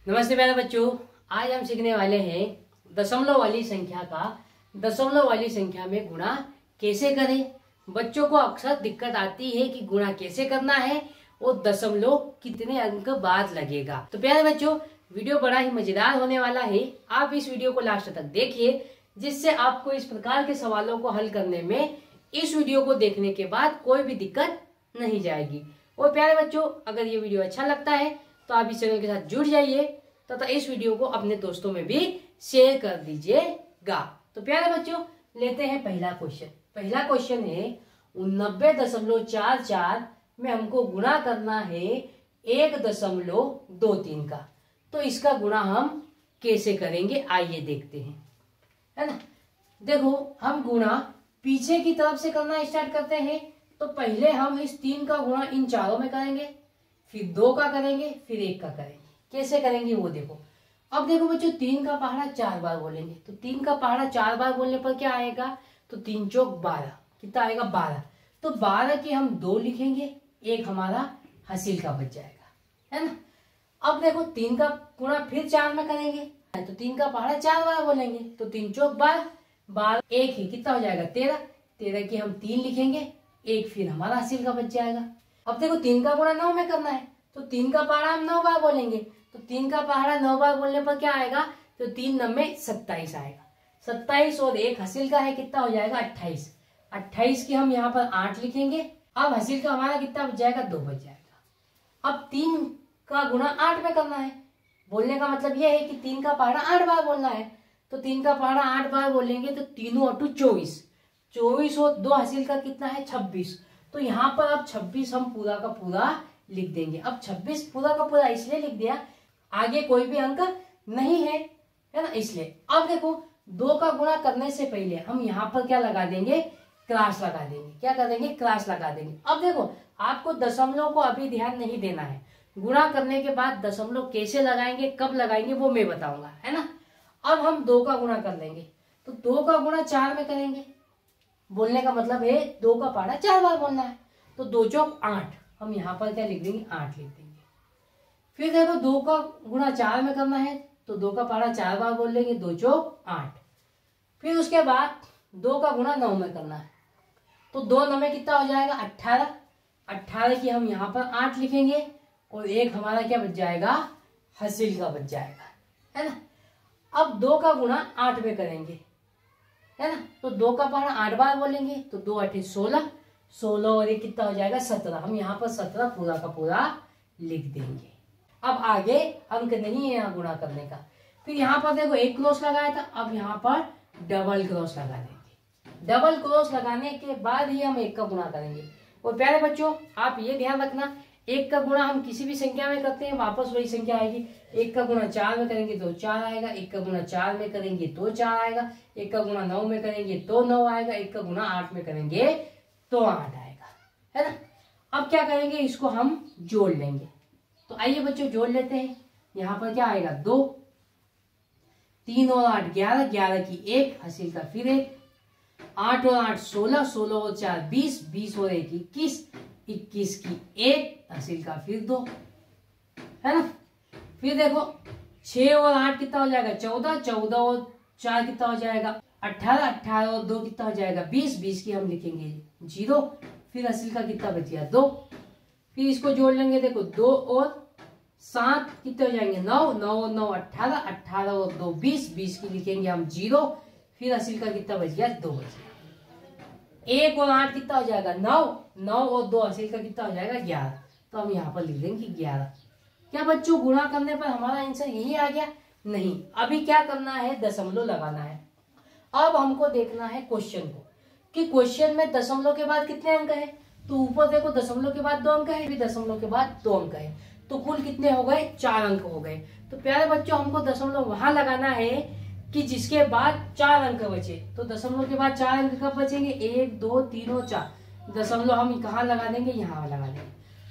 नमस्ते प्यारे बच्चों, आज हम सीखने वाले हैं दशमलव वाली संख्या का दशमलव वाली संख्या में गुणा कैसे करें। बच्चों को अक्सर दिक्कत आती है कि गुणा कैसे करना है और दशमलव कितने अंक बाद लगेगा। तो प्यारे बच्चों, वीडियो बड़ा ही मजेदार होने वाला है। आप इस वीडियो को लास्ट तक देखिए, जिससे आपको इस प्रकार के सवालों को हल करने में इस वीडियो को देखने के बाद कोई भी दिक्कत नहीं जाएगी। और प्यारे बच्चों, अगर ये वीडियो अच्छा लगता है तो आप इस चैनल के साथ जुड़ जाइए तथा इस वीडियो को अपने दोस्तों में भी शेयर कर दीजिएगा। तो प्यारे बच्चों, लेते हैं पहला क्वेश्चन। पहला क्वेश्चन है 89.44 में हमको गुणा करना है 1.23 का। तो इसका गुणा हम कैसे करेंगे, आइए देखते हैं, है ना। देखो, हम गुणा पीछे की तरफ से करना स्टार्ट करते हैं। तो पहले हम इस 3 का गुणा इन चारों में करेंगे, फिर 2 का करेंगे, फिर 1 का करेंगे। कैसे करेंगे वो देखो। अब देखो बच्चों, 3 का पहाड़ा 4 बार बोलेंगे। तो 3 का पहाड़ा 4 बार बोलने पर क्या आएगा, तो 3 चौक 12, कितना आएगा 12। तो 12 के हम 2 लिखेंगे, एक हमारा हासिल का बच जाएगा, है ना। अब देखो, 3 का गुणा फिर 4 में करेंगे। तो 3 का पहाड़ा 4 बार बोलेंगे। तो 3 चौक 12, 12 एक ही कितना हो जाएगा 13। 13 के हम 3 लिखेंगे, एक फिर हमारा हासिल का बच जाएगा। अब देखो, 3 का गुणा 9 में करना है। तो 3 का पहाड़ा हम 9 बार बोलेंगे। तो 3 का पहाड़ा 9 बार बोलने पर क्या आएगा, तो 3 9 में 27 आएगा। 27 और एक हासिल का है, कितना हो जाएगा 28। 28 की हम यहाँ पर 8 लिखेंगे। अब हासिल का हमारा कितना बच जाएगा, 2 बच जाएगा। अब 3 का गुणा 8 में करना है। बोलने का मतलब यह है कि 3 का पहाड़ा 8 बार बोलना है। तो 3 का पहाड़ा 8 बार बोलेंगे तो 3 और 2 24, 24 और 2 हासिल का कितना है 26। तो यहाँ पर अब 26 हम पूरा का पूरा लिख देंगे। अब 26 पूरा का पूरा इसलिए लिख दिया, आगे कोई भी अंक नहीं है ना, इसलिए। अब देखो, 2 का गुणा करने से पहले हम यहाँ पर क्या लगा देंगे, क्रास लगा देंगे। क्या कर देंगे, क्रास लगा देंगे। अब देखो, आपको दशमलव को अभी ध्यान नहीं देना है। गुणा करने के बाद दशमलव कैसे लगाएंगे, कब लगाएंगे, वो मैं बताऊंगा, है ना। अब हम 2 का गुणा कर लेंगे। तो 2 का गुणा 4 में करेंगे। बोलने का मतलब है 2 का पहाड़ा 4 बार बोलना है। तो 2 चौक 8, हम यहाँ पर क्या लिख देंगे, 8 लिख देंगे। फिर देखो, 2 का गुणा 4 में करना है। तो 2 का पहाड़ा 4 बार बोल लेंगे, 2 चौक 8। फिर उसके बाद 2 का गुणा 9 में करना है। तो 2 9 में कितना हो जाएगा 18। 18 की हम यहाँ पर 8 लिखेंगे और एक हमारा क्या बच जाएगा, हासिल का बच जाएगा, है ना। अब 2 का गुणा 8 में करेंगे, है ना। तो 2 का पहाड़ा 8 बार बोलेंगे। तो 2 8 16, 16 और एक कितना हो जाएगा 17। हम यहाँ पर 17 पूरा का पूरा लिख देंगे। अब आगे अंक नहीं है यहाँ गुणा करने का। फिर यहाँ पर देखो, एक क्रॉस लगाया था, अब यहाँ पर डबल क्रॉस लगा देंगे। डबल क्रॉस लगाने के बाद ही हम 1 का गुणा करेंगे। और प्यारे बच्चों, आप ये ध्यान रखना, 1 का गुणा हम किसी भी संख्या में करते हैं, वापस वही संख्या आएगी। 1 का गुणा 4 में करेंगे तो 4 आएगा। 1 का गुणा 4 में करेंगे तो 4 आएगा। 1 का गुणा 9 में करेंगे तो 9 आएगा। 1 का गुणा 8 में करेंगे तो 8 आएगा, है ना। अब क्या करेंगे, इसको हम जोड़ लेंगे। तो आइए बच्चों, जोड़ लेते हैं। यहाँ पर क्या आएगा 2, 3 और 8 11, 11 की 1 हासिल का फिर 1, 8 और 8 16, 16 और 4 20, 20 और 1 21, 21 की 1 हासिल का फिर 2, है ना। फिर देखो, 6 और 8 कितना हो जाएगा 14, 14 और 4 कितना हो जाएगा 18, 18 और 2 कितना हो जाएगा 20, 20 की हम लिखेंगे 0। फिर हासिल का कितना बच गया 2। फिर इसको जोड़ लेंगे। देखो, 2 और 7 कितने हो जाएंगे 9, 9 और 9 18, 18 और 2 20, 20 की लिखेंगे हम 0। फिर हासिल का कितना बच गया 2 बच गया। 1 और 8 कितना हो जाएगा 9, 9 और 2 हासिल का कितना हो जाएगा 11। तो हम यहाँ पर लिख देंगे 11। क्या बच्चों, गुणा करने पर हमारा आंसर यही आ गया? नहीं, अभी क्या करना है, दशमलव लगाना है। अब हमको देखना है क्वेश्चन को, कि क्वेश्चन में दशमलव के बाद कितने अंक है। तो ऊपर देखो, दशमलव के बाद 2 अंक है, फिर दशमलव के बाद 2 अंक है। तो कुल कितने हो गए, 4 अंक हो गए। तो प्यारे बच्चों, हमको दशमलव वहां लगाना है कि जिसके बाद 4 अंक बचे। तो दशमलव के बाद 4 अंक कब बचेंगे, 1 2 3 और 4। दशमलव हम कहाँ लगा देंगे, यहाँ लगा देंगे।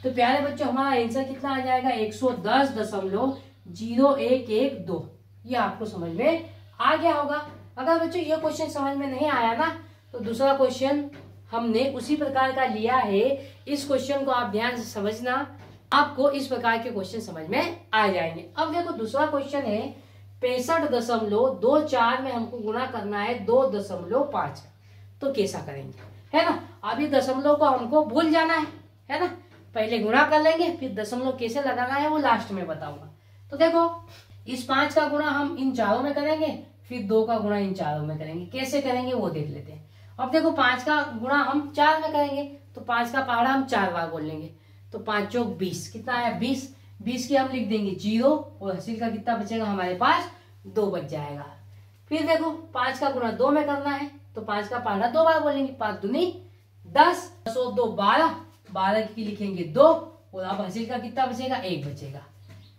तो प्यारे बच्चों, हमारा आंसर कितना आ जाएगा 110.0112। ये आपको समझ में आ गया होगा। अगर बच्चों ये क्वेश्चन समझ में नहीं आया ना, तो दूसरा क्वेश्चन हमने उसी प्रकार का लिया है। इस क्वेश्चन को आप ध्यान से समझना, आपको इस प्रकार के क्वेश्चन समझ में आ जाएंगे। अब देखो दूसरा क्वेश्चन है 65.24 में हमको गुणा करना है 2.5, तो कैसा करेंगे, है ना। अभी दशमलव को हमको भूल जाना है ना। पहले गुणा कर लेंगे, फिर दशमलव कैसे लगाना है वो लास्ट में बताऊंगा। तो देखो इस 5 का गुणा हम इन चारों में करेंगे, फिर 2 का गुणा इन चारों में करेंगे। कैसे करेंगे वो देख लेते हैं। अब देखो 5 का गुणा हम 4 में करेंगे, तो 5 का पहाड़ा हम 4 बार बोल लेंगे, तो 5 चौक 20, कितना आया 20। 20 की हम लिख देंगे 0 और हासिल का कितना बचेगा हमारे पास 2 बच जाएगा। फिर देखो 5 का गुणा 2 में करना है, तो 5 का पहाड़ा 2 बार बोलेंगे, 5 दूनी 10, 10 और 2 12, 12 की लिखेंगे 2 और अब हासिल का कितना बचेगा 1 बचेगा।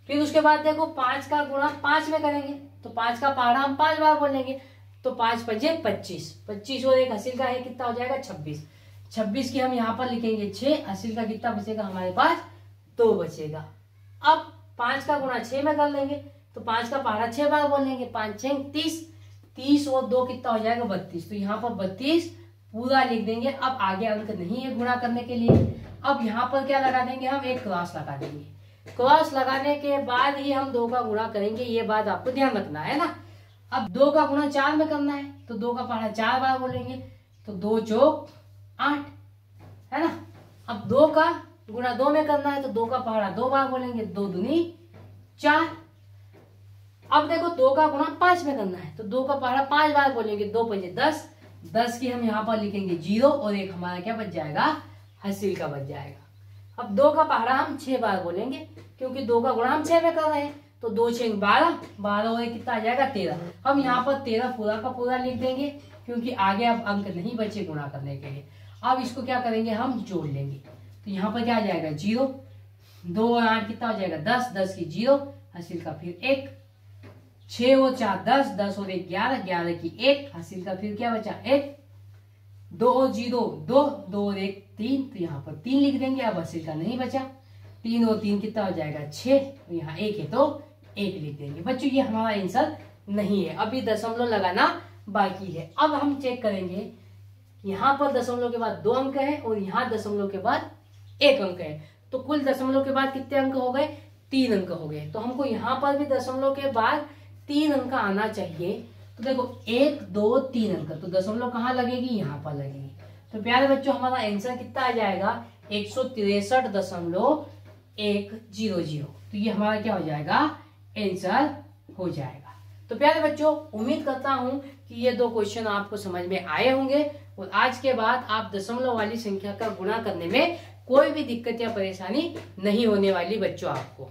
फिर उसके बाद देखो 5 का गुणा 5 में करेंगे, तो 5 का पहाड़ा हम 5 बार बोलेंगे, तो 5 5 25, 25 और 1 हासिल का है कितना हो जाएगा 26। 26 की हम यहाँ पर लिखेंगे 6, हासिल का कितना बचेगा हमारे पास 2 बचेगा। अब 5 का गुणा 6 में कर लेंगे, तो 5 का पहाड़ा 6 बार बोलेंगे, 5 6 30, 30 और 2 कितना हो जाएगा 32, तो यहाँ पर 32 पूरा लिख देंगे। अब आगे अंक नहीं है गुणा करने के लिए। अब यहाँ पर क्या लगा देंगे हम, एक क्रॉस लगा देंगे। क्रॉस लगाने के बाद ही हम 2 का गुणा करेंगे, ये बात आपको ध्यान रखना है ना। अब 2 का गुणा 4 में करना है, तो 2 का पहाड़ा 4 बार बोलेंगे, तो 2 चौक 8, है ना। अब 2 का गुणा 2 में करना है, तो 2 का पहाड़ा 2 बार बोलेंगे, 2 दूनी 4। अब देखो 2 का गुणा 5 में करना है, तो 2 का पहाड़ा 5 बार बोलेंगे, 2 5 10, 10 की हम यहाँ पर लिखेंगे 0 और 1 हमारा क्या बच जाएगा हासिल का बच जाएगा। अब 2 का पहाड़ा हम 6 बार बोलेंगे, क्योंकि 2 का गुणा हम 6 में कर रहे हैं, तो 2 6 12, 12 और 1 कितना आ जाएगा 13। हम यहाँ पर 13 पूरा का पूरा लिख देंगे, क्योंकि आगे अब अंक नहीं बचे गुणा करने के लिए। अब इसको क्या करेंगे हम जोड़ लेंगे, तो यहाँ पर क्या आ जाएगा 0, 2 और 8 कितना हो जाएगा 10, 10 की 0 हासिल का फिर 1, 6 और 4 10, 10 और 1 11, 11 की 1 हासिल का फिर क्या बचा 1, 2 और 0 2, 2 और 1 3, तो यहाँ पर 3 लिख देंगे। अब हासिल का नहीं बचा, 3 और 3 कितना हो जाएगा 6, तो यहाँ 1 है तो 1 लिख देंगे। बच्चों ये हमारा आंसर नहीं है, अभी दशमलव लगाना बाकी है। अब हम चेक करेंगे, यहाँ पर दशमलव के बाद 2 अंक है और यहाँ दशमलव के बाद 1 अंक है, तो कुल दशमलव के बाद कितने अंक हो गए 3 अंक हो गए। तो हमको यहाँ पर भी दशमलव के बाद 3 अंक आना चाहिए। तो देखो 1 2 3 अंक, तो दशमलव कहाँ लगेगी यहाँ पर लगेगी। तो प्यारे बच्चों हमारा आंसर कितना आ जाएगा 163.100, तो ये हमारा क्या हो जाएगा आंसर हो जाएगा। तो प्यारे बच्चों उम्मीद करता हूं कि ये 2 क्वेश्चन आपको समझ में आए होंगे और आज के बाद आप दशमलव वाली संख्या का गुणा करने में कोई भी दिक्कत या परेशानी नहीं होने वाली बच्चों आपको।